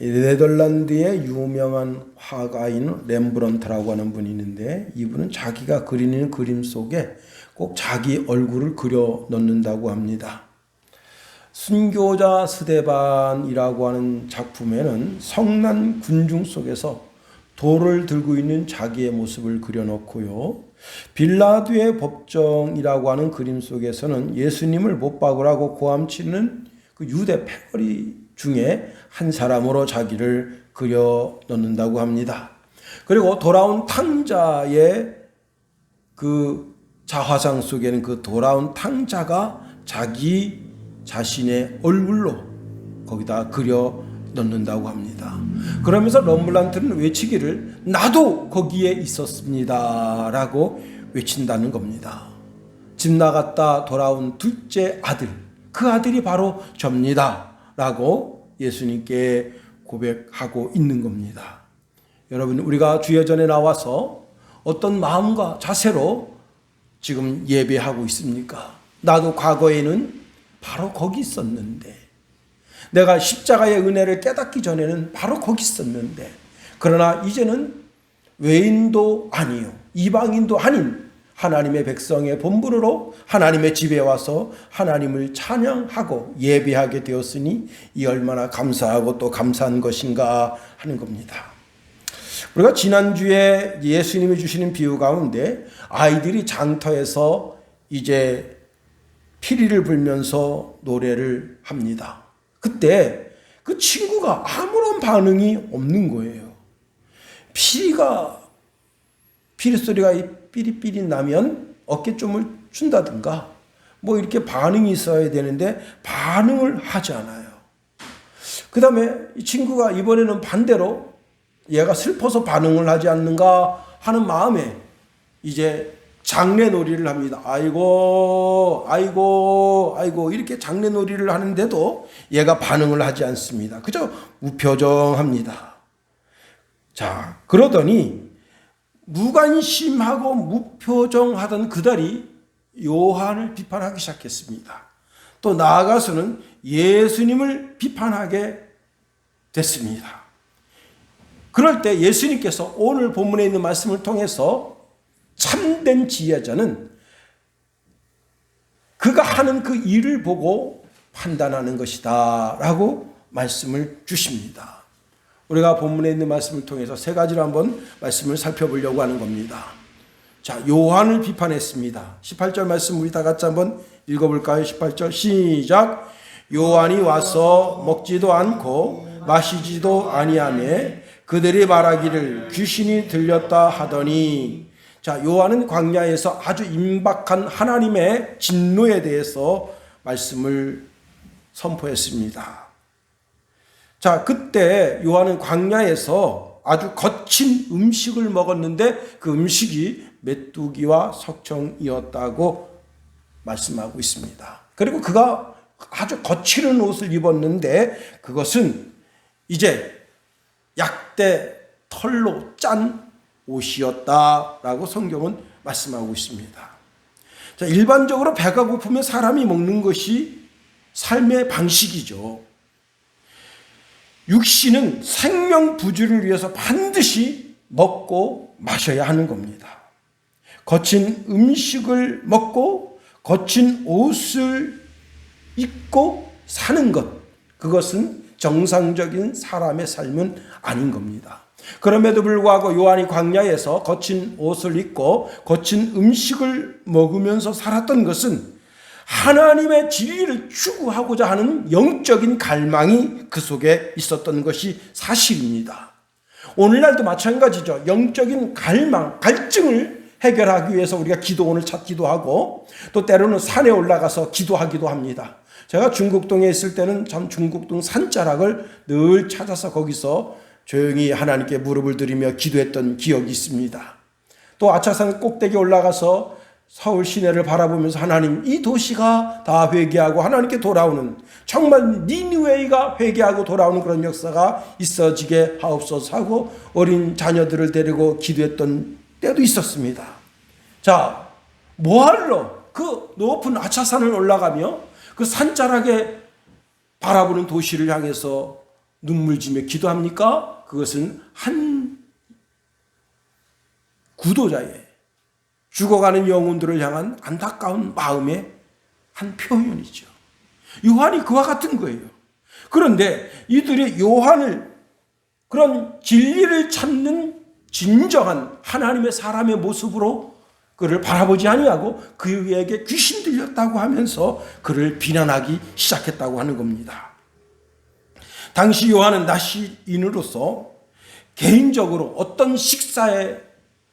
네덜란드의 유명한 화가인 렘브란트라고 하는 분이 있는데, 이분은 자기가 그리는 그림 속에 꼭 자기 얼굴을 그려 넣는다고 합니다. 순교자 스데반이라고 하는 작품에는 성난 군중 속에서 돌을 들고 있는 자기의 모습을 그려놓고요. 빌라도의 법정이라고 하는 그림 속에서는 예수님을 못 박으라고 고함치는 그 유대 패거리 중에 한 사람으로 자기를 그려 넣는다고 합니다. 그리고 돌아온 탕자의 그 자화상 속에는 그 돌아온 탕자가 자기 자신의 얼굴로 거기다 그려 넣는다고 합니다. 그러면서 럼블란트는 외치기를 나도 거기에 있었습니다 라고 외친다는 겁니다. 집 나갔다 돌아온 둘째 아들, 그 아들이 바로 접니다 라고 예수님께 고백하고 있는 겁니다. 여러분, 우리가 주여 전에 나와서 어떤 마음과 자세로 지금 예배하고 있습니까? 나도 과거에는 바로 거기 있었는데, 내가 십자가의 은혜를 깨닫기 전에는 바로 거기 있었는데, 그러나 이제는 외인도 아니요 이방인도 아닌 하나님의 백성의 본분으로 하나님의 집에 와서 하나님을 찬양하고 예배하게 되었으니 이 얼마나 감사하고 또 감사한 것인가 하는 겁니다. 우리가 지난주에 예수님이 주시는 비유 가운데 아이들이 장터에서 이제 피리를 불면서 노래를 합니다. 그때 그 친구가 아무런 반응이 없는 거예요. 피리 소리가 삐리삐리 나면 어깨춤을 춘다든가 뭐 이렇게 반응이 있어야 되는데 반응을 하지 않아요. 그 다음에 이 친구가 이번에는 반대로 얘가 슬퍼서 반응을 하지 않는가 하는 마음에 이제 장례놀이를 합니다. 아이고 아이고 아이고 이렇게 장례놀이를 하는데도 얘가 반응을 하지 않습니다. 그저 무표정합니다. 자, 그러더니 무관심하고 무표정하던 그들이 요한을 비판하기 시작했습니다. 또 나아가서는 예수님을 비판하게 됐습니다. 그럴 때 예수님께서 오늘 본문에 있는 말씀을 통해서 참된 지혜자는 그가 하는 그 일을 보고 판단하는 것이다 라고 말씀을 주십니다. 우리가 본문에 있는 말씀을 통해서 세 가지로 한번 말씀을 살펴보려고 하는 겁니다. 자, 요한을 비판했습니다. 18절 말씀 우리 다 같이 한번 읽어볼까요? 18절 시작. 요한이 와서 먹지도 않고 마시지도 아니하매 그들이 말하기를 귀신이 들렸다 하더니, 자, 요한은 광야에서 아주 임박한 하나님의 진노에 대해서 말씀을 선포했습니다. 자, 그때 요한은 광야에서 아주 거친 음식을 먹었는데 그 음식이 메뚜기와 석청이었다고 말씀하고 있습니다. 그리고 그가 아주 거칠은 옷을 입었는데 그것은 이제 약대 털로 짠 옷이었다라고 성경은 말씀하고 있습니다. 자, 일반적으로 배가 고프면 사람이 먹는 것이 삶의 방식이죠. 육신은 생명 부주를 위해서 반드시 먹고 마셔야 하는 겁니다. 거친 음식을 먹고 거친 옷을 입고 사는 것, 그것은 정상적인 사람의 삶은 아닌 겁니다. 그럼에도 불구하고 요한이 광야에서 거친 옷을 입고 거친 음식을 먹으면서 살았던 것은 하나님의 진리를 추구하고자 하는 영적인 갈망이 그 속에 있었던 것이 사실입니다. 오늘날도 마찬가지죠. 영적인 갈망, 갈증을 해결하기 위해서 우리가 기도원을 찾기도 하고 또 때로는 산에 올라가서 기도하기도 합니다. 제가 중국동에 있을 때는 참 중국동 산자락을 늘 찾아서 거기서 조용히 하나님께 무릎을 들이며 기도했던 기억이 있습니다. 또 아차산 꼭대기 올라가서 서울 시내를 바라보면서 하나님, 이 도시가 다 회개하고 하나님께 돌아오는, 정말 니느웨이가 회개하고 돌아오는 그런 역사가 있어지게 하옵소서 하고 어린 자녀들을 데리고 기도했던 때도 있었습니다. 자, 뭐하러 그 높은 아차산을 올라가며 그 산자락에 바라보는 도시를 향해서 눈물지며 기도합니까? 그것은 한 구도자의 죽어가는 영혼들을 향한 안타까운 마음의 한 표현이죠. 요한이 그와 같은 거예요. 그런데 이들이 요한을 그런 진리를 찾는 진정한 하나님의 사람의 모습으로 그를 바라보지 아니하고 그에게 귀신 들렸다고 하면서 그를 비난하기 시작했다고 하는 겁니다. 당시 요한은 나시인으로서 개인적으로 어떤 식사의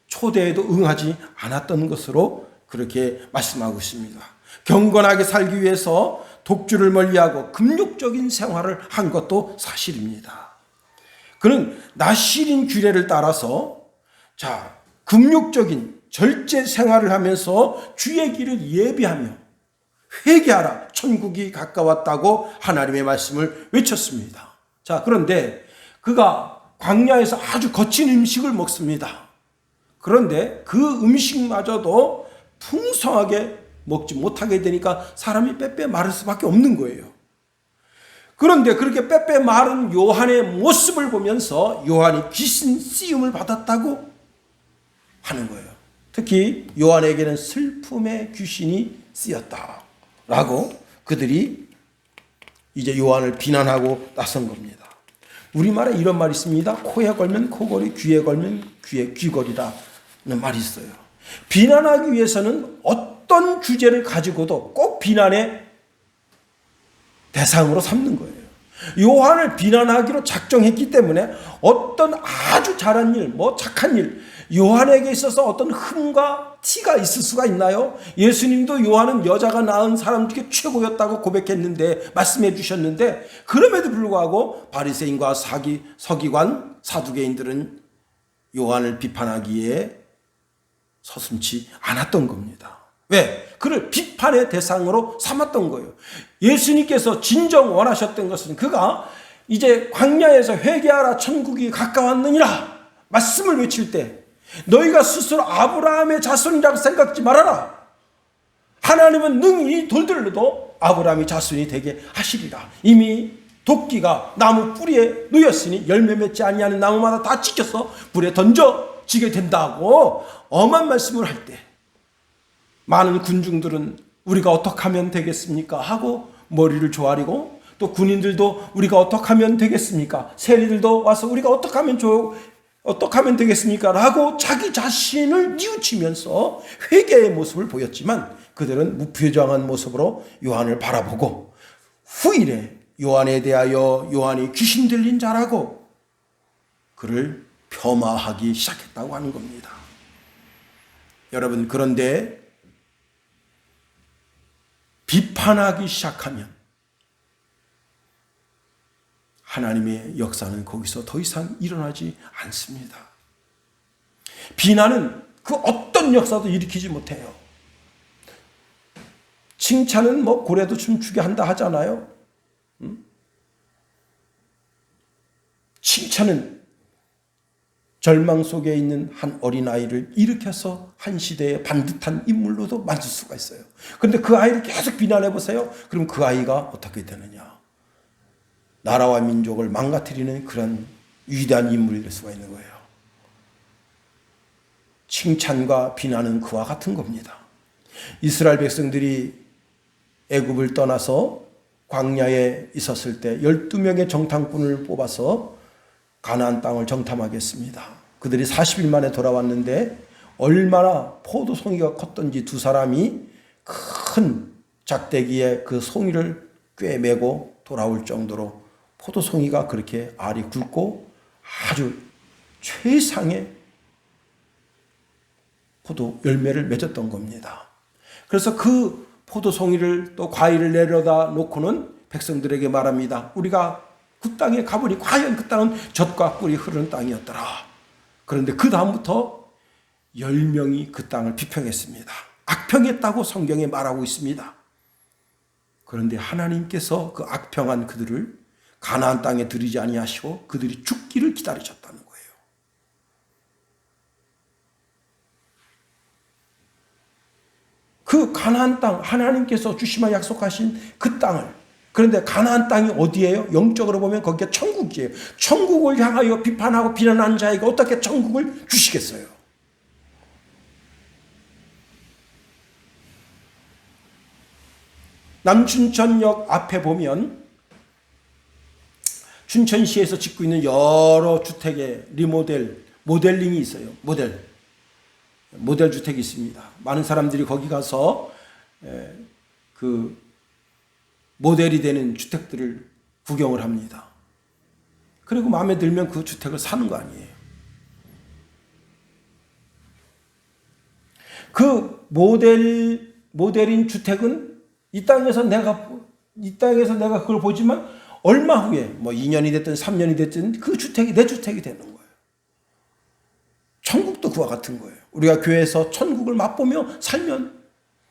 초대에도 응하지 않았던 것으로 그렇게 말씀하고 있습니다. 경건하게 살기 위해서 독주를 멀리하고 금욕적인 생활을 한 것도 사실입니다. 그는 나시린 규례를 따라서 금욕적인 절제 생활을 하면서 주의 길을 예비하며 회개하라, 천국이 가까웠다고 하나님의 말씀을 외쳤습니다. 그런데 그가 광야에서 아주 거친 음식을 먹습니다. 그런데 그 음식마저도 풍성하게 먹지 못하게 되니까 사람이 빼빼 마를 수밖에 없는 거예요. 그런데 그렇게 빼빼 마른 요한의 모습을 보면서 요한이 귀신 쓰임을 받았다고 하는 거예요. 특히 요한에게는 슬픔의 귀신이 쓰였다라고 그들이 이제 요한을 비난하고 나선 겁니다. 우리말에 이런 말이 있습니다. 코에 걸면 코걸이, 귀에 걸면 귀에 귀걸이라는 말이 있어요. 비난하기 위해서는 어떤 주제를 가지고도 꼭 비난의 대상으로 삼는 거예요. 요한을 비난하기로 작정했기 때문에 어떤 아주 잘한 일, 착한 일, 요한에게 있어서 어떤 흠과 티가 있을 수가 있나요? 예수님도 요한은 여자가 낳은 사람 중에 최고였다고 고백했는데, 말씀해 주셨는데, 그럼에도 불구하고 바리새인과 서기관, 사두개인들은 요한을 비판하기에 서슴지 않았던 겁니다. 왜? 그를 비판의 대상으로 삼았던 거예요. 예수님께서 진정 원하셨던 것은 그가 이제 광야에서 회개하라, 천국이 가까웠느니라 말씀을 외칠 때 너희가 스스로 아브라함의 자손이라고 생각지 말아라. 하나님은 능히 돌들로도 아브라함의 자손이 되게 하시리라. 이미 도끼가 나무 뿌리에 놓였으니 열매 맺지 아니하는 나무마다 다 찢겨서 불에 던져지게 된다고 엄한 말씀을 할 때 많은 군중들은 우리가 어떻게 하면 되겠습니까? 하고 머리를 조아리고, 또 군인들도 우리가 어떻게 하면 되겠습니까? 세리들도 와서 우리가 어떻게 하면 되겠습니까? 라고 자기 자신을 뉘우치면서 회개의 모습을 보였지만 그들은 무표정한 모습으로 요한을 바라보고 후일에 요한에 대하여 요한이 귀신 들린 자라고 그를 폄하하기 시작했다고 하는 겁니다. 여러분, 그런데 비판하기 시작하면 하나님의 역사는 거기서 더 이상 일어나지 않습니다. 비난은 그 어떤 역사도 일으키지 못해요. 칭찬은 고래도 춤추게 한다 하잖아요. 칭찬은 절망 속에 있는 한 어린아이를 일으켜서 한 시대의 반듯한 인물로도 만들 수가 있어요. 그런데 그 아이를 계속 비난해 보세요. 그럼 그 아이가 어떻게 되느냐? 나라와 민족을 망가뜨리는 그런 위대한 인물이 될 수가 있는 거예요. 칭찬과 비난은 그와 같은 겁니다. 이스라엘 백성들이 애굽을 떠나서 광야에 있었을 때 12명의 정탐꾼을 뽑아서 가나안 땅을 정탐하겠습니다. 그들이 40일 만에 돌아왔는데 얼마나 포도송이가 컸던지 두 사람이 큰 작대기에 그 송이를 꿰매고 돌아올 정도로 포도송이가 그렇게 알이 굵고 아주 최상의 포도 열매를 맺었던 겁니다. 그래서 그 포도송이를 또 과일을 내려다 놓고는 백성들에게 말합니다. 우리가 그 땅에 가보니 과연 그 땅은 젖과 꿀이 흐르는 땅이었더라. 그런데 그 다음부터 10명이 그 땅을 비평했습니다. 악평했다고 성경에 말하고 있습니다. 그런데 하나님께서 그 악평한 그들을 가나안 땅에 들이지 아니하시고 그들이 죽기를 기다리셨다는 거예요. 그 가나안 땅, 하나님께서 주시마 약속하신 그 땅을 그런데 가나안 땅이 어디예요? 영적으로 보면 거기가 천국이에요. 천국을 향하여 비판하고 비난한 자에게 어떻게 천국을 주시겠어요? 남춘천역 앞에 보면 춘천시에서 짓고 있는 여러 주택의 모델링이 있어요. 모델 주택이 있습니다. 많은 사람들이 거기 가서 그 모델이 되는 주택들을 구경을 합니다. 그리고 마음에 들면 그 주택을 사는 거 아니에요. 그 모델인 주택은 이 땅에서 내가 그걸 보지만 얼마 후에 2년이 됐든 3년이 됐든 그 주택이 내 주택이 되는 거예요. 천국도 그와 같은 거예요. 우리가 교회에서 천국을 맛보며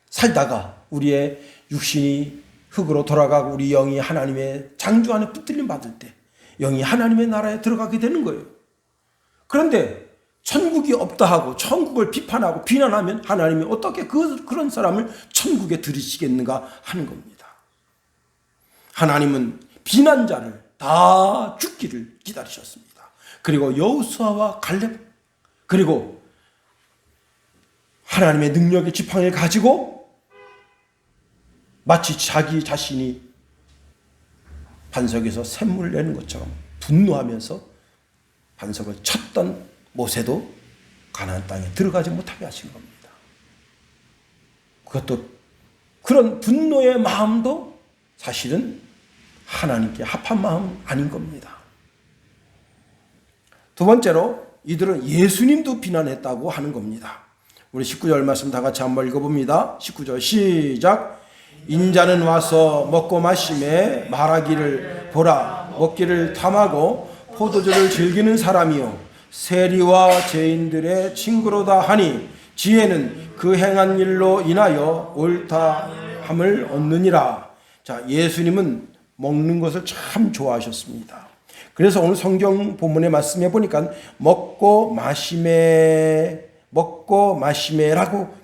살다가 우리의 육신이 흙으로 돌아가고 우리 영이 하나님의 창조 안에 붙들림 받을 때 영이 하나님의 나라에 들어가게 되는 거예요. 그런데 천국이 없다 하고 천국을 비판하고 비난하면 하나님이 어떻게 그런 사람을 천국에 들이시겠는가 하는 겁니다. 하나님은 비난자를 다 죽기를 기다리셨습니다. 그리고 여호수아와 갈렙 그리고 하나님의 능력의 지팡이를 가지고 마치 자기 자신이 반석에서 샘물을 내는 것처럼 분노하면서 반석을 쳤던 모세도 가나안 땅에 들어가지 못하게 하신 겁니다. 그것도 그런 분노의 마음도 사실은 하나님께 합한 마음 아닌 겁니다. 두 번째로 이들은 예수님도 비난했다고 하는 겁니다. 우리 19절 말씀 다 같이 한번 읽어봅니다. 19절 시작. 인자는 와서 먹고 마시매 말하기를 보라 먹기를 탐하고 포도주를 즐기는 사람이요 세리와 죄인들의 친구로다 하니 지혜는 그 행한 일로 인하여 옳다함을 얻느니라. 자, 예수님은 먹는 것을 참 좋아하셨습니다. 그래서 오늘 성경 본문의 말씀에 보니까 먹고 마시매라고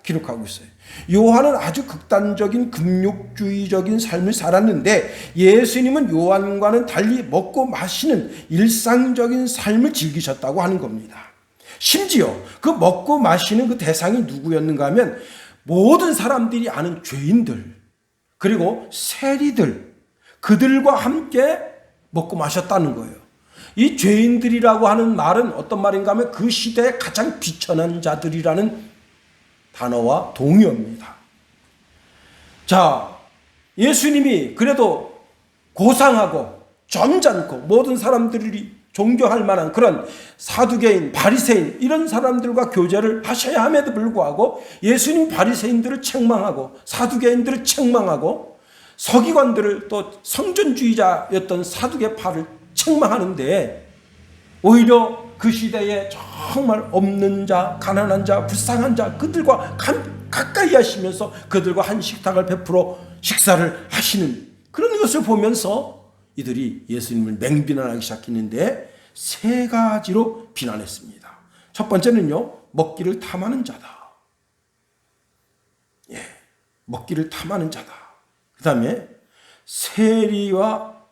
기록하고 있어요. 요한은 아주 극단적인 금욕주의적인 삶을 살았는데 예수님은 요한과는 달리 먹고 마시는 일상적인 삶을 즐기셨다고 하는 겁니다. 심지어 그 먹고 마시는 그 대상이 누구였는가 하면 모든 사람들이 아는 죄인들 그리고 세리들 그들과 함께 먹고 마셨다는 거예요. 이 죄인들이라고 하는 말은 어떤 말인가 하면 그 시대에 가장 비천한 자들이라는 단어와 동의어입니다. 자, 예수님이 그래도 고상하고 점잖고 모든 사람들이 존경할 만한 그런 사두개인, 바리새인 이런 사람들과 교제를 하셔야 함에도 불구하고 예수님 바리새인들을 책망하고 사두개인들을 책망하고 서기관들을 또 성전주의자였던 사두개파를 책망하는데 오히려 그 시대에 정말 없는 자, 가난한 자, 불쌍한 자 그들과 가까이 하시면서 그들과 한 식탁을 베풀어 식사를 하시는 그런 것을 보면서 이들이 예수님을 맹비난하기 시작했는데 세 가지로 비난했습니다. 첫 번째는요, 먹기를 탐하는 자다. 예, 먹기를 탐하는 자다. 그 다음에 세리와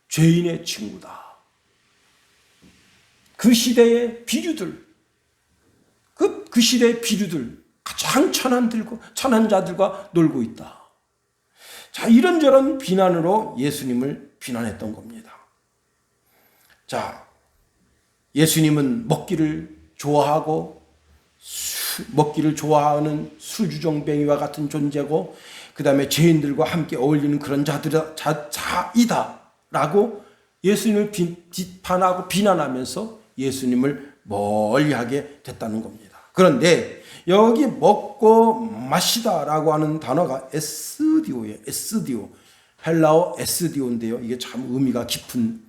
죄인의 친구다. 그 시대의 비류들, 그 시대의 비류들, 가장 천한 자들과 놀고 있다. 자, 이런저런 비난으로 예수님을 비난했던 겁니다. 자, 예수님은 먹기를 좋아하고 먹기를 좋아하는 술주정뱅이와 같은 존재고 그 다음에 죄인들과 함께 어울리는 그런 자이다 라고 예수님을 비판하고 비난하면서 예수님을 멀리하게 됐다는 겁니다. 그런데 여기 먹고 마시다라고 하는 단어가 에스디오예요. 에스디오. 헬라어 에스디오인데요. 이게 참 의미가 깊은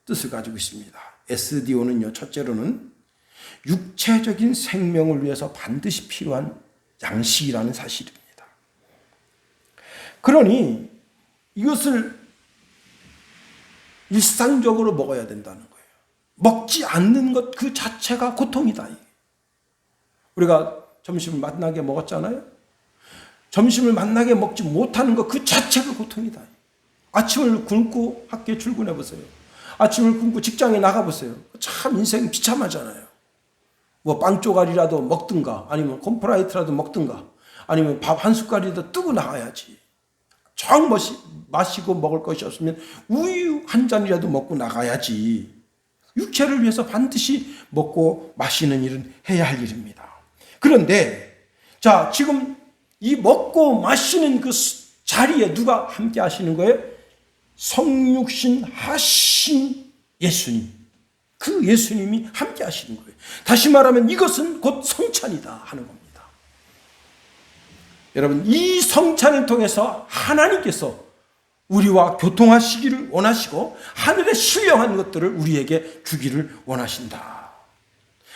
뜻을 가지고 있습니다. 에스디오는요, 첫째로는 육체적인 생명을 위해서 반드시 필요한 양식이라는 사실입니다. 그러니 이것을 일상적으로 먹어야 된다는 거예요. 먹지 않는 것 그 자체가 고통이다. 우리가 점심을 맛나게 먹었잖아요. 점심을 맛나게 먹지 못하는 것 그 자체가 고통이다. 아침을 굶고 학교에 출근해 보세요. 아침을 굶고 직장에 나가 보세요. 참 인생 비참하잖아요. 뭐 빵 조각이라도 먹든가, 아니면 콤프라이트라도 먹든가, 아니면 밥 한 숟갈이라도 뜨고 나가야지. 정 마시고 먹을 것이 없으면 우유 한 잔이라도 먹고 나가야지. 육체를 위해서 반드시 먹고 마시는 일은 해야 할 일입니다. 그런데 자, 지금 이 먹고 마시는 그 자리에 누가 함께 하시는 거예요? 성육신 하신 예수님. 그 예수님이 함께 하시는 거예요. 다시 말하면 이것은 곧 성찬이다 하는 겁니다. 여러분, 이 성찬을 통해서 하나님께서 우리와 교통하시기를 원하시고 하늘의 신령한 것들을 우리에게 주기를 원하신다.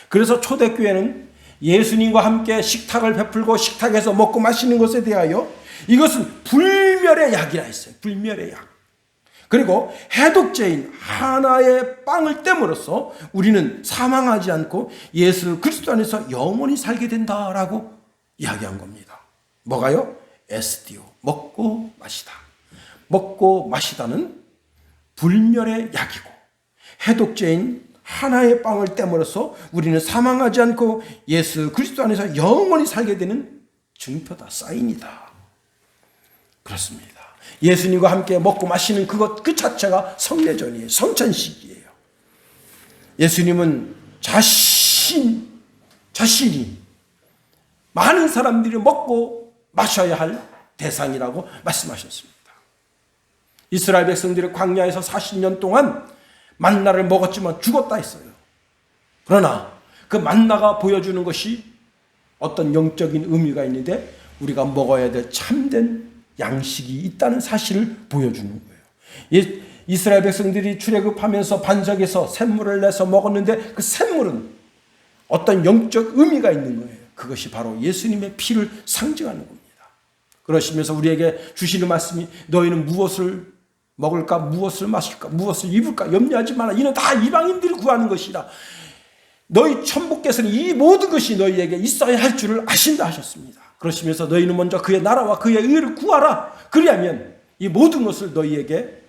그래서 초대교회는 예수님과 함께 식탁을 베풀고 식탁에서 먹고 마시는 것에 대하여 이것은 불멸의 약이라 했어요. 불멸의 약. 그리고 해독제인 하나의 빵을 땜으로써 우리는 사망하지 않고 예수 그리스도 안에서 영원히 살게 된다라고 이야기한 겁니다. 뭐가요? 에스디오, 먹고 마시다. 먹고 마시다는 불멸의 약이고 해독제인 하나의 빵을 땜으로써 우리는 사망하지 않고 예수 그리스도 안에서 영원히 살게 되는 증표다, 사인이다. 그렇습니다. 예수님과 함께 먹고 마시는 그것 그 자체가 성례전이에요. 성찬식이에요. 예수님은 자신이 많은 사람들이 먹고 마셔야 할 대상이라고 말씀하셨습니다. 이스라엘 백성들이 광야에서 40년 동안 만나를 먹었지만 죽었다 했어요. 그러나 그 만나가 보여주는 것이 어떤 영적인 의미가 있는데 우리가 먹어야 될 참된 양식이 있다는 사실을 보여주는 거예요. 이스라엘 백성들이 출애굽하면서 반석에서 샘물을 내서 먹었는데 그 샘물은 어떤 영적 의미가 있는 거예요. 그것이 바로 예수님의 피를 상징하는 겁니다. 그러시면서 우리에게 주시는 말씀이 너희는 무엇을 먹을까, 무엇을 마실까, 무엇을 입을까 염려하지 마라. 이는 다 이방인들이 구하는 것이라. 너희 천부께서는 이 모든 것이 너희에게 있어야 할 줄을 아신다 하셨습니다. 그러시면서 너희는 먼저 그의 나라와 그의 의를 구하라. 그리하면 이 모든 것을 너희에게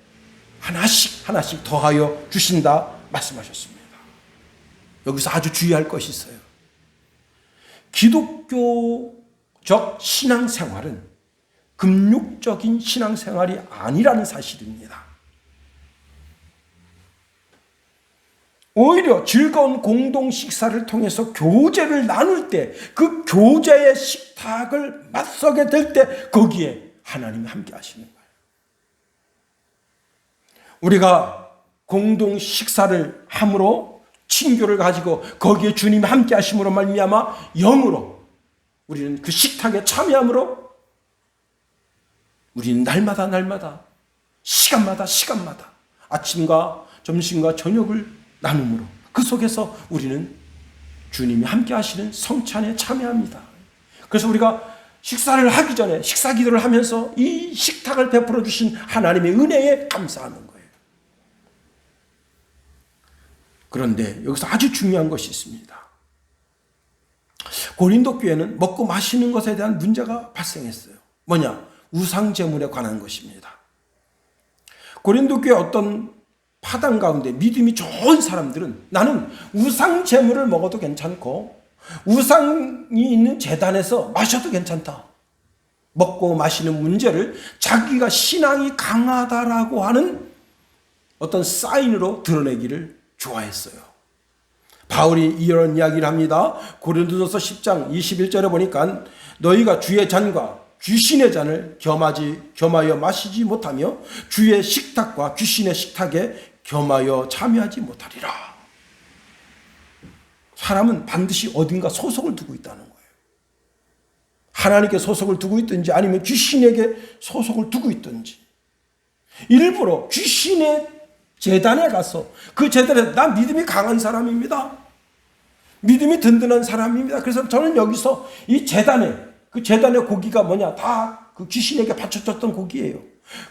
하나씩 하나씩 더하여 주신다 말씀하셨습니다. 여기서 아주 주의할 것이 있어요. 기독교적 신앙생활은 금욕적인 신앙생활이 아니라는 사실입니다. 오히려 즐거운 공동 식사를 통해서 교제를 나눌 때 그 교제의 식탁을 맞서게 될 때 거기에 하나님이 함께 하시는 거예요. 우리가 공동 식사를 함으로 친교를 가지고 거기에 주님이 함께 하심으로 말미암아 영으로 우리는 그 식탁에 참여함으로 우리는 날마다 시간마다 아침과 점심과 저녁을 나눔으로 그 속에서 우리는 주님이 함께 하시는 성찬에 참여합니다. 그래서 우리가 식사를 하기 전에 식사 기도를 하면서 이 식탁을 베풀어 주신 하나님의 은혜에 감사하는 거예요. 그런데 여기서 아주 중요한 것이 있습니다. 고린도 교회는 먹고 마시는 것에 대한 문제가 발생했어요. 뭐냐? 우상 제물에 관한 것입니다. 고린도 교회 어떤 파당 가운데 믿음이 좋은 사람들은 나는 우상 제물을 먹어도 괜찮고 우상이 있는 제단에서 마셔도 괜찮다. 먹고 마시는 문제를 자기가 신앙이 강하다라고 하는 어떤 사인으로 드러내기를 좋아했어요. 바울이 이런 이야기를 합니다. 고린도전서 10장 21절에 보니까 너희가 주의 잔과 귀신의 잔을 겸하여 마시지 못하며 주의 식탁과 귀신의 식탁에 겸하여 참여하지 못하리라. 사람은 반드시 어딘가 소속을 두고 있다는 거예요. 하나님께 소속을 두고 있든지 아니면 귀신에게 소속을 두고 있든지 일부러 귀신의 제단에 가서 그 제단에 난 믿음이 강한 사람입니다. 믿음이 든든한 사람입니다. 그래서 저는 여기서 이 제단에 그 제단의 고기가 뭐냐? 다 그 귀신에게 바쳐졌던 고기예요.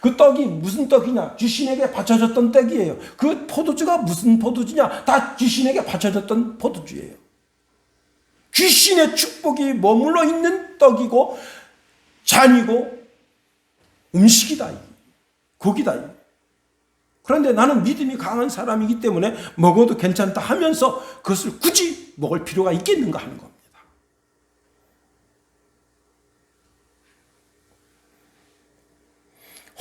그 떡이 무슨 떡이냐? 귀신에게 바쳐졌던 떡이에요. 그 포도주가 무슨 포도주냐? 다 귀신에게 바쳐졌던 포도주예요. 귀신의 축복이 머물러 있는 떡이고 잔이고 음식이다. 고기다. 그런데 나는 믿음이 강한 사람이기 때문에 먹어도 괜찮다 하면서 그것을 굳이 먹을 필요가 있겠는가 하는 겁니다.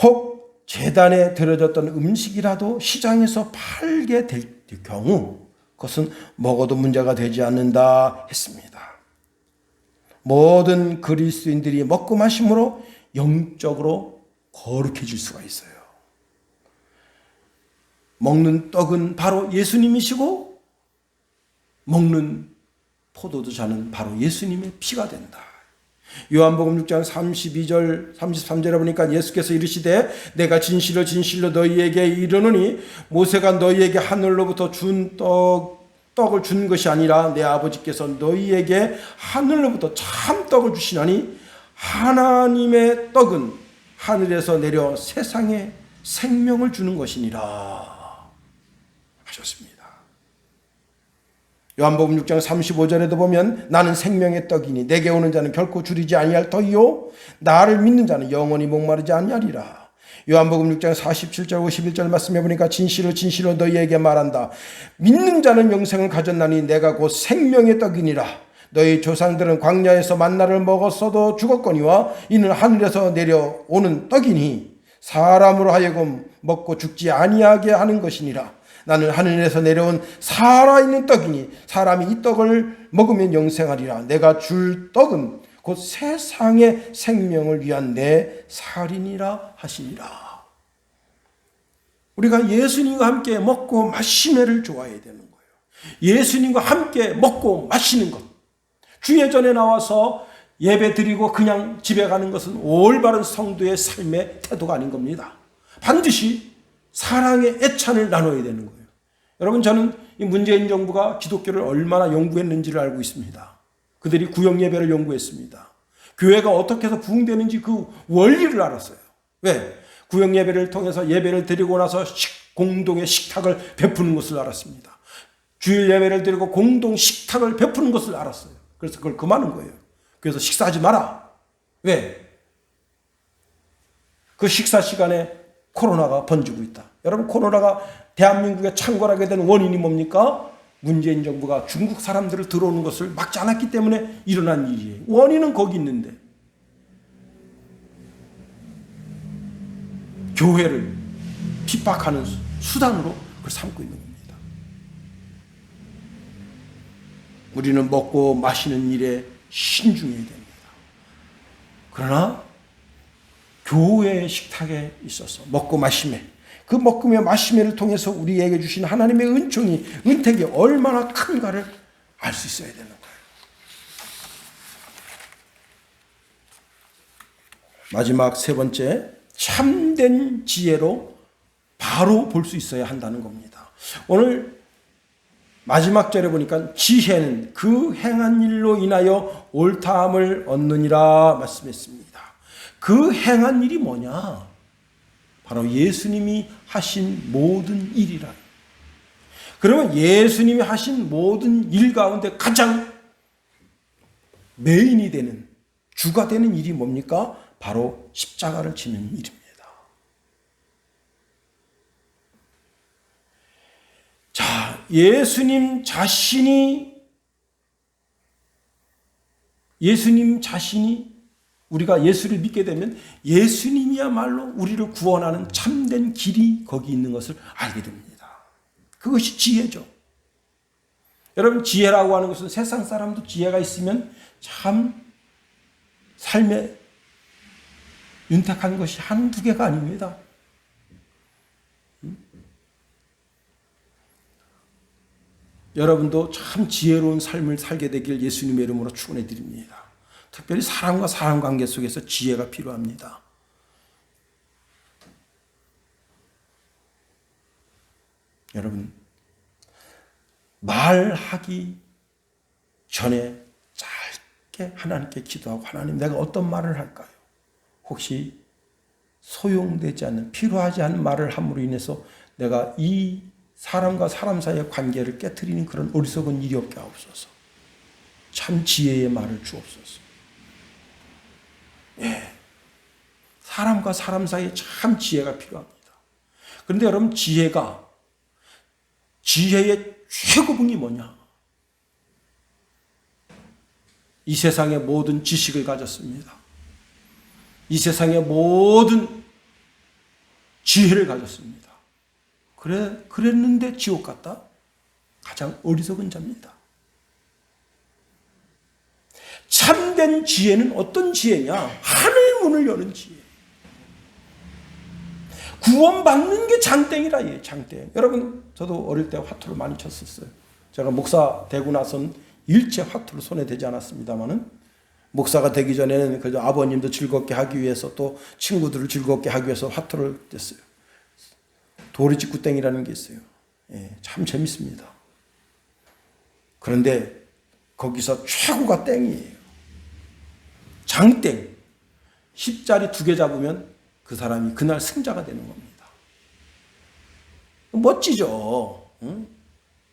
혹 제단에 드려졌던 음식이라도 시장에서 팔게 될 경우 그것은 먹어도 문제가 되지 않는다 했습니다. 모든 그리스도인들이 먹고 마심으로 영적으로 거룩해질 수가 있어요. 먹는 떡은 바로 예수님이시고 먹는 포도주 잔은 바로 예수님의 피가 된다. 요한복음 6장 32절 33절에 보니까 예수께서 이르시되 내가 진실로 진실로 너희에게 이르노니 모세가 너희에게 하늘로부터 준 떡을 준 것이 아니라 내 아버지께서 너희에게 하늘로부터 참 떡을 주시나니 하나님의 떡은 하늘에서 내려 세상에 생명을 주는 것이니라 하셨습니다. 요한복음 6장 35절에도 보면 나는 생명의 떡이니 내게 오는 자는 결코 줄이지 아니할 터이요 나를 믿는 자는 영원히 목마르지 아니하리라. 요한복음 6장 47절 51절 말씀해 보니까 진실로 진실로 너희에게 말한다. 믿는 자는 영생을 가졌나니 내가 곧 생명의 떡이니라. 너희 조상들은 광야에서 만나를 먹었어도 죽었거니와 이는 하늘에서 내려오는 떡이니 사람으로 하여금 먹고 죽지 아니하게 하는 것이니라. 나는 하늘에서 내려온 살아있는 떡이니 사람이 이 떡을 먹으면 영생하리라. 내가 줄 떡은 곧 세상의 생명을 위한 내 살이니라 하시니라. 우리가 예수님과 함께 먹고 마시매를 좋아해야 되는 거예요. 예수님과 함께 먹고 마시는 것. 주예전에 나와서 예배 드리고 그냥 집에 가는 것은 올바른 성도의 삶의 태도가 아닌 겁니다. 반드시 사랑의 애찬을 나눠야 되는 거예요. 여러분, 저는 이 문재인 정부가 기독교를 얼마나 연구했는지를 알고 있습니다. 그들이 구역 예배를 연구했습니다. 교회가 어떻게 해서 부흥되는지 그 원리를 알았어요. 왜? 구역 예배를 통해서 예배를 드리고 나서 공동의 식탁을 베푸는 것을 알았습니다. 주일 예배를 드리고 공동 식탁을 베푸는 것을 알았어요. 그래서 그걸 금하는 거예요. 그래서 식사하지 마라. 왜? 그 식사 시간에 코로나가 번지고 있다. 여러분, 코로나가 대한민국에 창궐하게 된 원인이 뭡니까? 문재인 정부가 중국 사람들을 들어오는 것을 막지 않았기 때문에 일어난 일이에요. 원인은 거기 있는데 교회를 핍박하는 수단으로 그걸 삼고 있는 겁니다. 우리는 먹고 마시는 일에 신중해야 됩니다. 그러나 교회의 식탁에 있어서 먹고 마시매, 그 먹으며 마시매를 통해서 우리에게 주신 하나님의 은총이, 은택이 얼마나 큰가를 알 수 있어야 되는 거예요. 마지막 세 번째, 참된 지혜로 바로 볼 수 있어야 한다는 겁니다. 오늘 마지막 절에 보니까 지혜는 그 행한 일로 인하여 옳다함을 얻느니라 말씀했습니다. 그 행한 일이 뭐냐? 바로 예수님이 하신 모든 일이라. 그러면 예수님이 하신 모든 일 가운데 가장 메인이 되는, 주가 되는 일이 뭡니까? 바로 십자가를 지는 일입니다. 자, 예수님 자신이 우리가 예수를 믿게 되면 예수님이야말로 우리를 구원하는 참된 길이 거기 있는 것을 알게 됩니다. 그것이 지혜죠. 여러분, 지혜라고 하는 것은 세상 사람도 지혜가 있으면 참 삶에 윤택한 것이 한두 개가 아닙니다. 여러분도 참 지혜로운 삶을 살게 되길 예수님의 이름으로 축원해 드립니다. 특별히 사람과 사람 관계 속에서 지혜가 필요합니다. 여러분, 말하기 전에 짧게 하나님께 기도하고, 하나님, 내가 어떤 말을 할까요? 혹시 소용되지 않는, 필요하지 않은 말을 함으로 인해서 내가 이 사람과 사람 사이의 관계를 깨트리는 그런 어리석은 일이 없게 하옵소서. 참 지혜의 말을 주옵소서. 예, 사람과 사람 사이에 참 지혜가 필요합니다. 그런데 여러분, 지혜의 최고봉이 뭐냐? 이 세상의 모든 지식을 가졌습니다. 이 세상의 모든 지혜를 가졌습니다. 그랬는데 지옥 갔다? 가장 어리석은 자입니다. 참된 지혜는 어떤 지혜냐? 하늘 문을 여는 지혜. 구원받는 게 장땡이라, 장땡. 여러분, 저도 어릴 때 화투를 많이 쳤었어요. 제가 목사 되고 나선 일체 화투를 손에 대지 않았습니다만은, 목사가 되기 전에는 그저 아버님도 즐겁게 하기 위해서, 또 친구들을 즐겁게 하기 위해서 화투를 뗐어요. 도리직구땡이라는 게 있어요. 참 재밌습니다. 그런데 거기서 최고가 땡이에요. 장땡. 10자리 2개 잡으면 그 사람이 그날 승자가 되는 겁니다. 멋지죠? 응?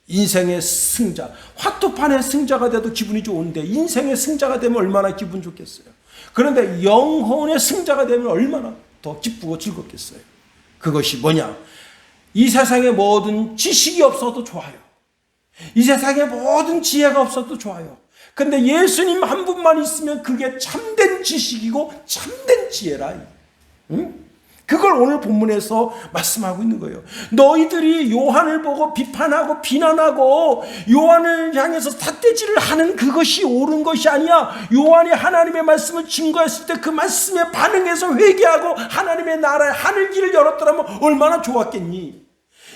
인생의 승자. 화투판의 승자가 돼도 기분이 좋은데 인생의 승자가 되면 얼마나 기분 좋겠어요. 그런데 영혼의 승자가 되면 얼마나 더 기쁘고 즐겁겠어요. 그것이 뭐냐? 이 세상의 모든 지식이 없어도 좋아요. 이 세상에 모든 지혜가 없어도 좋아요. 근데 예수님 한 분만 있으면 그게 참된 지식이고 참된 지혜라. 응? 그걸 오늘 본문에서 말씀하고 있는 거예요. 너희들이 요한을 보고 비판하고 비난하고 요한을 향해서 삿대질을 하는 그것이 옳은 것이 아니야. 요한이 하나님의 말씀을 증거했을 때 그 말씀에 반응해서 회개하고 하나님의 나라의 하늘 길을 열었더라면 얼마나 좋았겠니?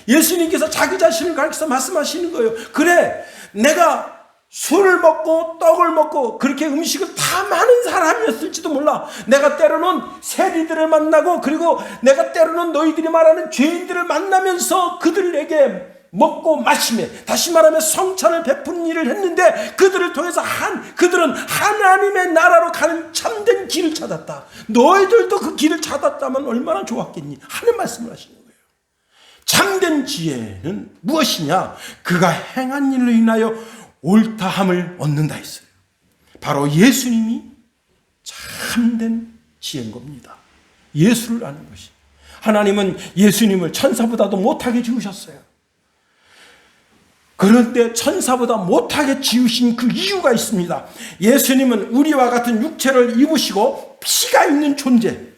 예수님께서 자기 자신을 가리켜서 말씀하시는 거예요. 그래, 내가 술을 먹고 떡을 먹고 그렇게 음식을 다 많은 사람이었을지도 몰라. 내가 때로는 세리들을 만나고, 그리고 내가 때로는 너희들이 말하는 죄인들을 만나면서 그들에게 먹고 마시며, 다시 말하면 성찬을 베푸는 일을 했는데, 그들을 통해서 그들은 하나님의 나라로 가는 참된 길을 찾았다. 너희들도 그 길을 찾았다면 얼마나 좋았겠니? 하는 말씀을 하시는 거예요. 참된 지혜는 무엇이냐? 그가 행한 일로 인하여 옳다함을 얻는다 했어요. 바로 예수님이 참된 지혜인 겁니다. 예수를 아는 것이. 하나님은 예수님을 천사보다도 못하게 지으셨어요. 그런데 천사보다 못하게 지으신 그 이유가 있습니다. 예수님은 우리와 같은 육체를 입으시고 피가 있는 존재,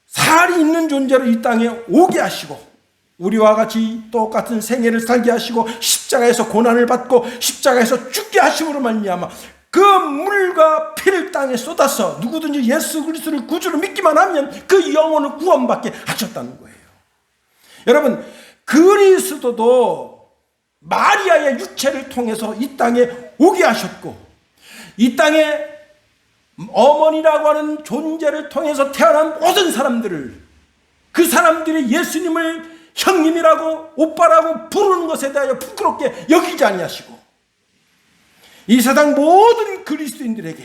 살이 있는 존재로 이 땅에 오게 하시고, 우리와 같이 똑같은 생애를 살게 하시고, 십자가에서 고난을 받고 십자가에서 죽게 하심으로 말미암아 그 물과 피를 땅에 쏟아서 누구든지 예수 그리스도를 구주로 믿기만 하면 그 영혼을 구원받게 하셨다는 거예요. 여러분, 그리스도도 마리아의 육체를 통해서 이 땅에 오게 하셨고, 이 땅에 어머니라고 하는 존재를 통해서 태어난 모든 사람들을, 그 사람들이 예수님을 형님이라고 오빠라고 부르는 것에 대하여 부끄럽게 여기지 아니하시고, 이 세상 모든 그리스도인들에게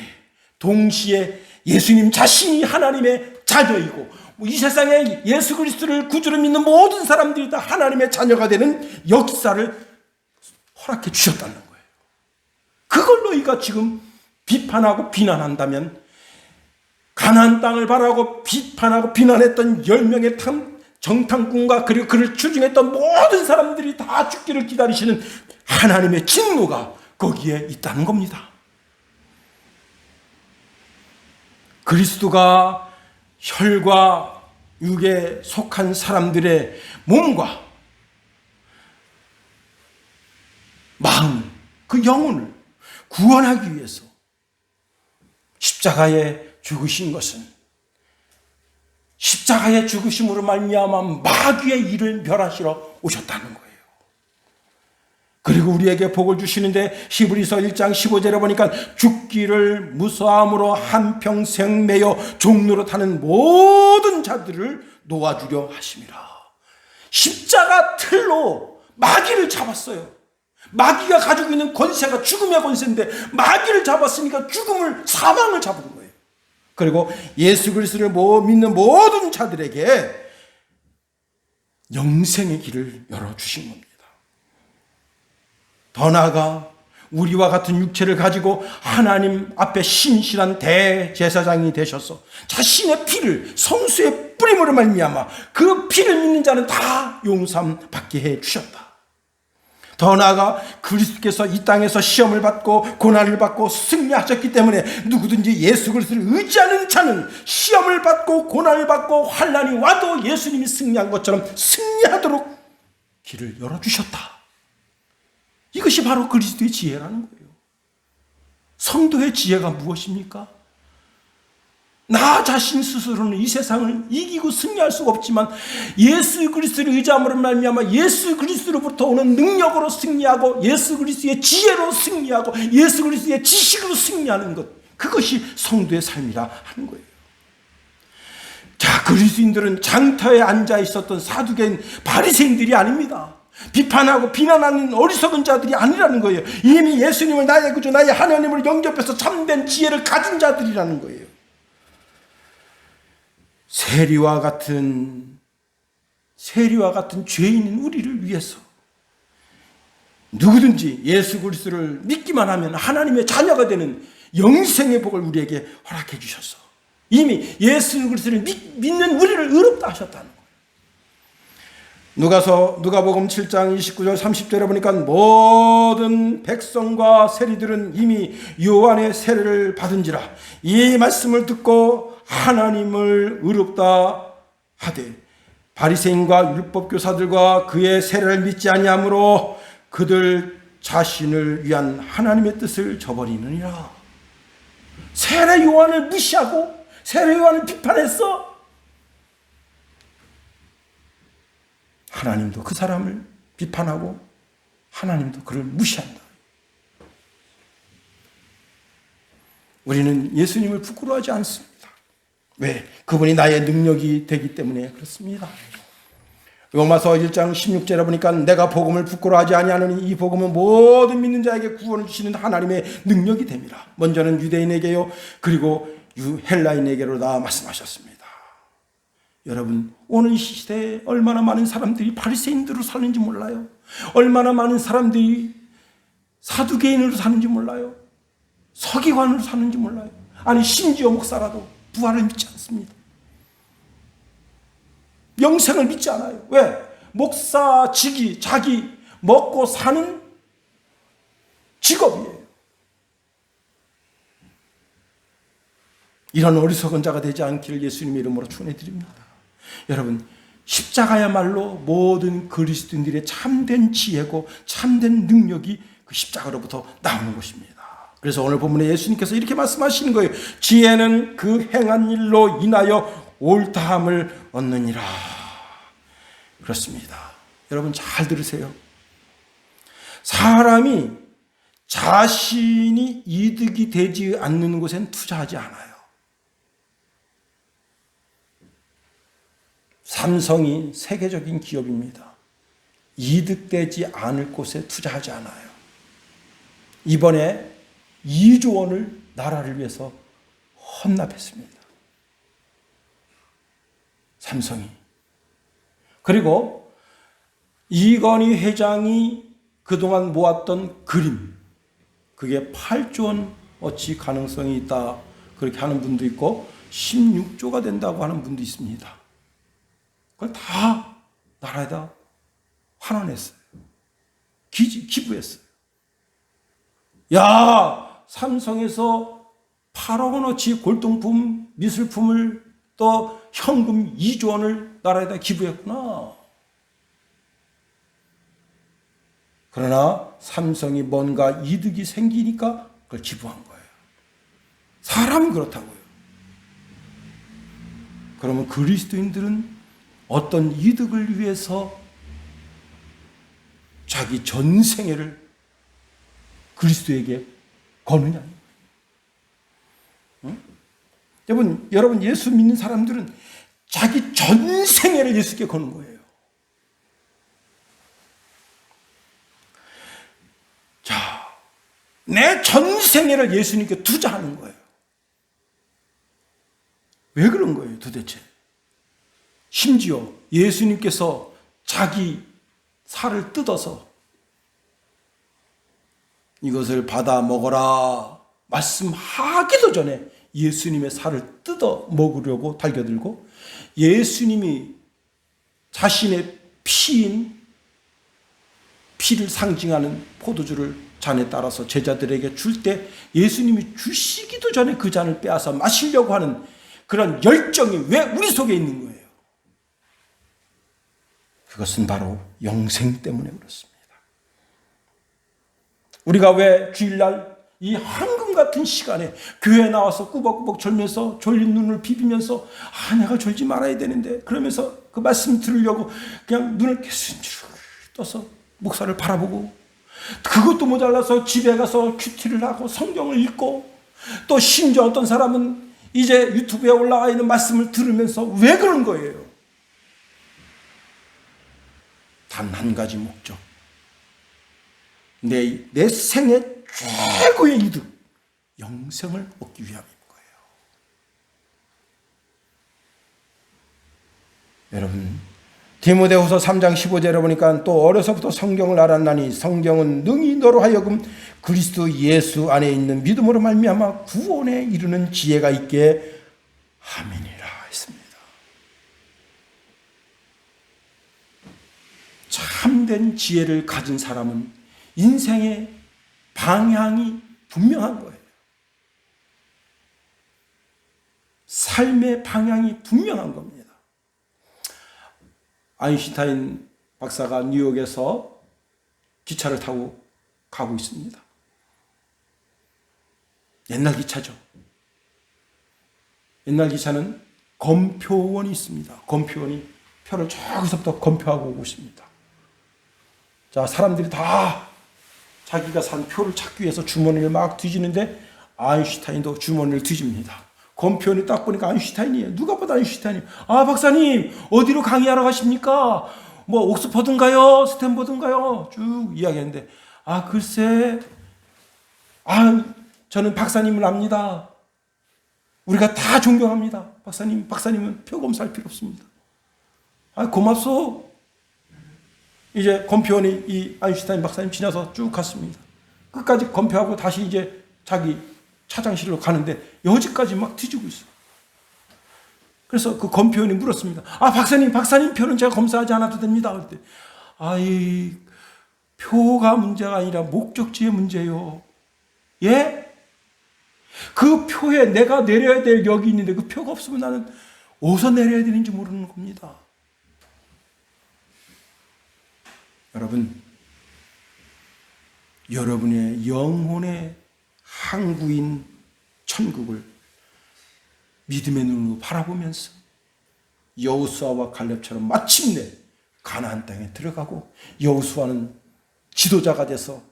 동시에 예수님 자신이 하나님의 자녀이고, 이 세상에 예수 그리스도를 구주로 믿는 모든 사람들이 다 하나님의 자녀가 되는 역사를 허락해 주셨다는 거예요. 그걸 너희가 지금 비판하고 비난한다면, 가나안 땅을 바라고 비판하고 비난했던 10명의 정탐꾼과 그리고 그를 추징했던 모든 사람들이 다 죽기를 기다리시는 하나님의 진노가 거기에 있다는 겁니다. 그리스도가 혈과 육에 속한 사람들의 몸과 마음, 그 영혼을 구원하기 위해서 십자가에 죽으신 것은, 십자가의 죽으심으로 말미암아 마귀의 일을 멸하시러 오셨다는 거예요. 그리고 우리에게 복을 주시는데, 히브리서 1장 15절에 보니까 죽기를 무서함으로 한평생 매여 종로로 타는 모든 자들을 놓아주려 하심이라. 십자가 틀로 마귀를 잡았어요. 마귀가 가지고 있는 권세가 죽음의 권세인데, 마귀를 잡았으니까 사망을 잡은 거예요. 그리고 예수 그리스도를 믿는 모든 자들에게 영생의 길을 열어주신 겁니다. 더 나아가 우리와 같은 육체를 가지고 하나님 앞에 신실한 대제사장이 되셔서 자신의 피를 성수의 뿌림으로 말미암아 그 피를 믿는 자는 다 용서함 받게 해 주셨다. 더 나아가 그리스도께서 이 땅에서 시험을 받고 고난을 받고 승리하셨기 때문에 누구든지 예수 그리스도를 의지하는 자는 시험을 받고 고난을 받고 환난이 와도 예수님이 승리한 것처럼 승리하도록 길을 열어주셨다. 이것이 바로 그리스도의 지혜라는 거예요. 성도의 지혜가 무엇입니까? 나 자신 스스로는 이 세상을 이기고 승리할 수가 없지만 예수 그리스도를 의지함으로 말미암아 예수 그리스도로부터 오는 능력으로 승리하고 예수 그리스도의 지혜로 승리하고 예수 그리스도의 지식으로 승리하는 것, 그것이 성도의 삶이라 하는 거예요. 자, 그리스도인들은 장터에 앉아 있었던 사두개인 바리새인들이 아닙니다. 비판하고 비난하는 어리석은 자들이 아니라는 거예요. 이미 예수님을 나의 구주 나의 하나님을 영접해서 참된 지혜를 가진 자들이라는 거예요. 세리와 같은 죄인인 우리를 위해서 누구든지 예수 그리스도를 믿기만 하면 하나님의 자녀가 되는 영생의 복을 우리에게 허락해 주셔서 이미 예수 그리스도를 믿는 우리를 의롭다 하셨다는 거예요. 누가복음 7장 29절 30절에 보니까 모든 백성과 세리들은 이미 요한의 세례를 받은지라 이 말씀을 듣고 하나님을 의롭다 하되 바리새인과 율법교사들과 그의 세례를 믿지 아니하므로 그들 자신을 위한 하나님의 뜻을 저버리느니라. 세례 요한을 무시하고 세례 요한을 비판했어. 하나님도 그 사람을 비판하고 하나님도 그를 무시한다. 우리는 예수님을 부끄러워하지 않습니다. 왜? 그분이 나의 능력이 되기 때문에 그렇습니다. 로마서 1장 16절에 보니까 내가 복음을 부끄러워하지 아니하노니 이 복음은 모든 믿는 자에게 구원을 주시는 하나님의 능력이 됩니다. 먼저는 유대인에게요, 그리고 헬라인에게로다 말씀하셨습니다. 여러분, 오늘 시대에 얼마나 많은 사람들이 바리새인들로 사는지 몰라요. 얼마나 많은 사람들이 사두개인으로 사는지 몰라요. 서기관으로 사는지 몰라요. 아니 심지어 목사라도 부활을 믿지 않습니다. 영생을 믿지 않아요. 왜? 목사직이 자기 먹고 사는 직업이에요. 이런 어리석은 자가 되지 않기를 예수님의 이름으로 축원해드립니다. 여러분, 십자가야말로 모든 그리스도인들의 참된 지혜고 참된 능력이 그 십자가로부터 나오는 것입니다. 그래서 오늘 본문에 예수님께서 이렇게 말씀하시는 거예요. 지혜는 그 행한 일로 인하여 옳다함을 얻느니라. 그렇습니다. 여러분 잘 들으세요. 사람이 자신이 이득이 되지 않는 곳엔 투자하지 않아요. 삼성이 세계적인 기업입니다. 이득되지 않을 곳에 투자하지 않아요. 이번에 2조 원을 나라를 위해서 헌납했습니다. 삼성이. 그리고 이건희 회장이 그동안 모았던 그림, 그게 8조 원어치 가능성이 있다, 그렇게 하는 분도 있고 16조가 된다고 하는 분도 있습니다. 그걸 다 나라에다 환원했어요. 기부했어요. 야, 삼성에서 8억 원어치 골동품, 미술품을 또 현금 2조 원을 나라에다 기부했구나. 그러나 삼성이 뭔가 이득이 생기니까 그걸 기부한 거예요. 사람은 그렇다고요. 그러면 그리스도인들은 어떤 이득을 위해서 자기 전생애를 그리스도에게 거느냐. 응? 여러분 예수 믿는 사람들은 자기 전생애를 예수께 거는 거예요. 자, 내 전생애를 예수님께 투자하는 거예요. 왜 그런 거예요 도대체? 심지어 예수님께서 자기 살을 뜯어서 이것을 받아 먹어라 말씀하기도 전에 예수님의 살을 뜯어 먹으려고 달겨들고, 예수님이 자신의 피를 상징하는 포도주를 잔에 따라서 제자들에게 줄 때 예수님이 주시기도 전에 그 잔을 빼앗아 마시려고 하는 그런 열정이 왜 우리 속에 있는 거예요? 그것은 바로 영생 때문에 그렇습니다. 우리가 왜 주일날 이 황금 같은 시간에 교회에 나와서 꾸벅꾸벅 졸면서 졸린 눈을 비비면서 내가 졸지 말아야 되는데, 그러면서 그 말씀 들으려고 그냥 눈을 깨순주르 떠서 목사를 바라보고, 그것도 모자라서 집에 가서 큐티를 하고 성경을 읽고, 또 심지어 어떤 사람은 이제 유튜브에 올라와 있는 말씀을 들으면서 왜 그런 거예요? 단 한 가지 목적. 내 생의 최고의 이득, 영생을 얻기 위함인 거예요. 여러분, 디모데후서 3장 15절에 보니까 또 어려서부터 성경을 알았나니 성경은 능히 너로 하여금 그리스도 예수 안에 있는 믿음으로 말미암아 구원에 이르는 지혜가 있게 함이니라 했습니다. 참된 지혜를 가진 사람은 인생의 방향이 분명한 거예요. 삶의 방향이 분명한 겁니다. 아인슈타인 박사가 뉴욕에서 기차를 타고 가고 있습니다. 옛날 기차죠. 옛날 기차는 검표원이 있습니다. 검표원이 표를 저기서부터 검표하고 오고 있습니다. 자, 사람들이 다 자기가 산 표를 찾기 위해서 주머니를 막 뒤지는데 아인슈타인도 주머니를 뒤집니다. 검표원이 딱 보니까 아인슈타인이에요. 누가 봐도 아인슈타인이에요. 박사님 어디로 강의하러 가십니까? 뭐 옥스퍼드인가요? 스탠퍼드인가요? 쭉 이야기했는데 글쎄 저는 박사님을 압니다. 우리가 다 존경합니다. 박사님은 표 검사할 필요 없습니다. 고맙소. 이제 검표원이 이 아인슈타인 박사님 지나서 쭉 갔습니다. 끝까지 검표하고 다시 이제 자기 차장실로 가는데 여지까지 막 뒤지고 있어요. 그래서 그 검표원이 물었습니다. 박사님 표는 제가 검사하지 않아도 됩니다. 그때 이 표가 문제가 아니라 목적지의 문제요. 예? 그 표에 내가 내려야 될 역이 있는데 그 표가 없으면 나는 어디서 내려야 되는지 모르는 겁니다. 여러분, 여러분의 영혼의 항구인 천국을 믿음의 눈으로 바라보면서 여호수아와 갈렙처럼 마침내 가나안 땅에 들어가고, 여호수아는 지도자가 돼서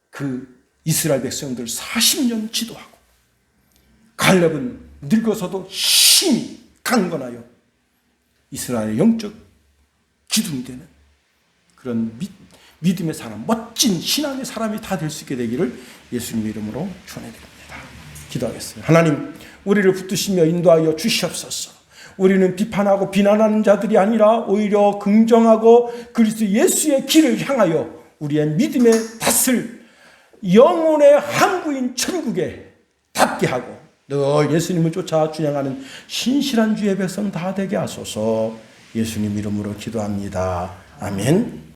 그 이스라엘 백성들 40년 지도하고, 갈렙은 늙어서도 힘이 강건하여 이스라엘의 영적 기둥이 되는 그런 믿음의 사람, 멋진 신앙의 사람이 다 될 수 있게 되기를 예수님의 이름으로 축원해드립니다. 기도하겠습니다. 하나님, 우리를 붙드시며 인도하여 주시옵소서. 우리는 비판하고 비난하는 자들이 아니라 오히려 긍정하고 그리스도 예수의 길을 향하여 우리의 믿음의 닷을 영혼의 항구인 천국에 닿게 하고 늘 예수님을 쫓아 준행하는 신실한 주의 백성 다 되게 하소서. 예수님 이름으로 기도합니다. 아멘.